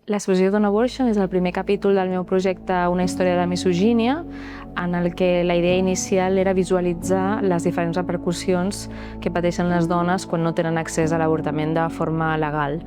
L'exposició Dona Abortion és el primer capítol del meu projecte Una història de misogínia, en el que la idea inicial era visualitzar les diferents repercussions que pateixen les dones quan no tenen accés a l'avortament de forma legal.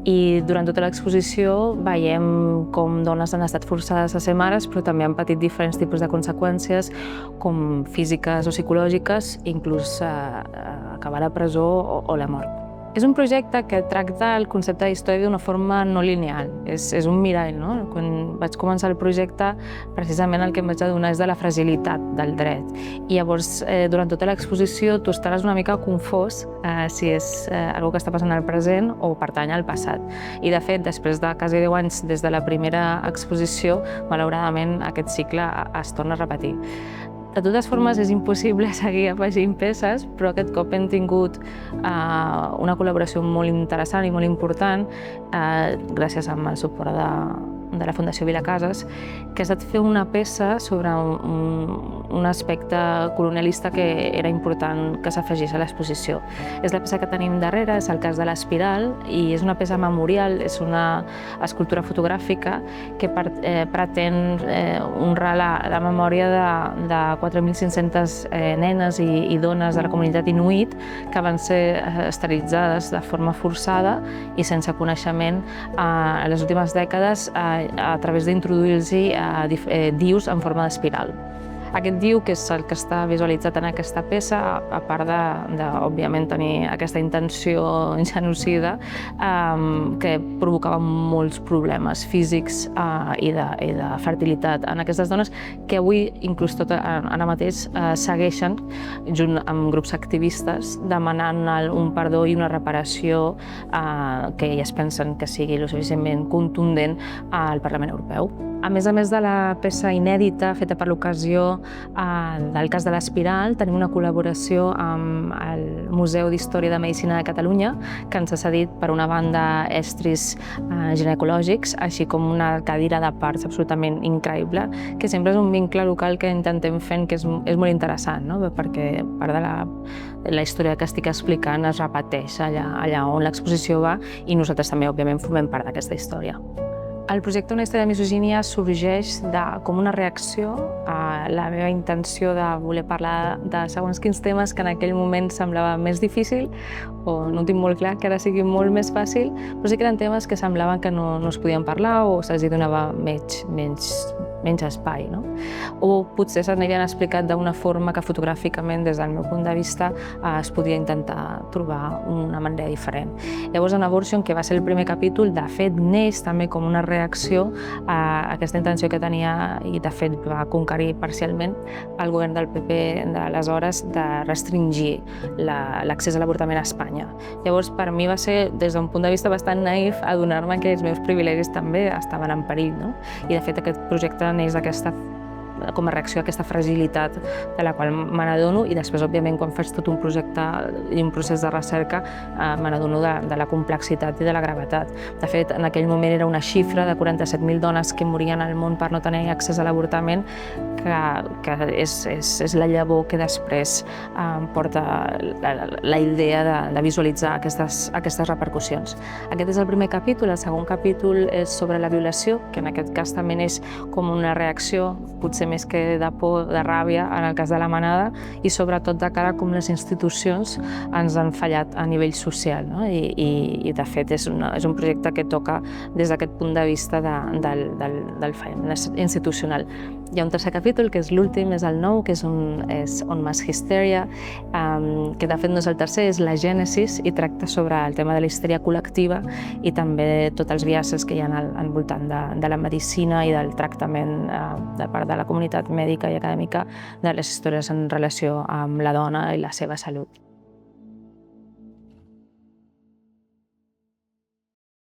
I durant tota l'exposició veiem com dones han estat forçades a ser mares, però també han patit diferents tipus de conseqüències, com físiques o psicològiques, inclús acabar a la presó o la mort. És un projecte que tracta el concepte d'història d'una forma no lineal. És un mirall, no? Quan vaig començar el projecte, precisament el que em vaig adonar és de la fragilitat del dret. I llavors, durant tota l'exposició, tu estaràs una mica confós si és algo que està passant al present o pertany al passat. I, de fet, després de quasi 10 anys des de la primera exposició, malauradament, aquest cicle es torna a repetir. De totes formes, és impossible seguir afegint peces, però aquest cop hem tingut una col·laboració molt interessant i molt important, gràcies al suport de la Fundació Vilacases, que ha estat fer una peça sobre un aspecte colonialista que era important que s'afegís a l'exposició. És la peça que tenim darrere, és el cas de l'Espiral, i és una peça memorial, és una escultura fotogràfica que pretén honrar la memòria de 4.500 nenes i dones de la comunitat inuit que van ser esterilitzades de forma forçada i sense coneixement en les últimes dècades a través d'introduir-los dius en forma d'espiral. Aquest diu, que és el que està visualitzat en aquesta peça, a part òbviament, tenir aquesta intenció genocida, que provocava molts problemes físics i de fertilitat en aquestes dones, que avui, inclús ara mateix, segueixen, junt amb grups activistes, demanant un perdó i una reparació que elles pensen que sigui lo suficientment contundent al Parlament Europeu. A més de la peça inèdita feta per l'ocasió del cas de l'Espiral, tenim una col·laboració amb el Museu d'Història de Medicina de Catalunya, que ens ha cedit, per una banda, estris ginecològics, així com una cadira de parts absolutament increïble, que sempre és un vincle local que intentem fer, que és molt interessant, no? Perquè part de la història que estic explicant es repeteix allà on l'exposició va, i nosaltres també, òbviament, formem part d'aquesta història. El projecte Una història de misogínia sorgeix com una reacció a la meva intenció de voler parlar de segons quins temes que en aquell moment semblava més difícil, o no ho tinc molt clar, que ara sigui molt més fàcil, però sí que eren temes que semblaven que no es podien parlar o se'ls donava menys espai, no? O potser s'anirien explicat d'una forma que fotogràficament, des del meu punt de vista, es podia intentar trobar una manera diferent. Llavors, en Abortion, que va ser el primer capítol, de fet, neix també com una reacció a aquesta intenció que tenia, i de fet va conquerir parcialment el govern del PP d'aleshores, de restringir l'accés a l'avortament a Espanya. Llavors, per mi va ser, des d'un punt de vista bastant naïf, adonar-me que els meus privilegis també estaven en perill, no? I, de fet, aquest projecte neix com a reacció a aquesta fragilitat de la qual me n'adono, i després, òbviament, quan faig tot un projecte i un procés de recerca, me n'adono de la complexitat i de la gravetat. De fet, en aquell moment era una xifra de 47.000 dones que morien al món per no tenir accés a l'avortament, que és la llavor que després porta la idea de visualitzar aquestes repercussions. Aquest és el primer capítol. El segon capítol és sobre la violació, que en aquest cas també és com una reacció, potser més que de por, de ràbia, en el cas de la manada, i sobretot de cara a com les institucions ens han fallat a nivell social, no? I de fet és un projecte que toca des d'aquest punt de vista del fallament institucional. Hi ha un tercer capítol, que és l'últim, és el 9, que és On Mass Hysteria, que de fet no és el tercer, és la gènesis, i tracta sobre el tema de la histèria col·lectiva i també tots els biases que hi ha al voltant de la medicina i del tractament de part de la comunitat mèdica i acadèmica de les històries en relació amb la dona i la seva salut.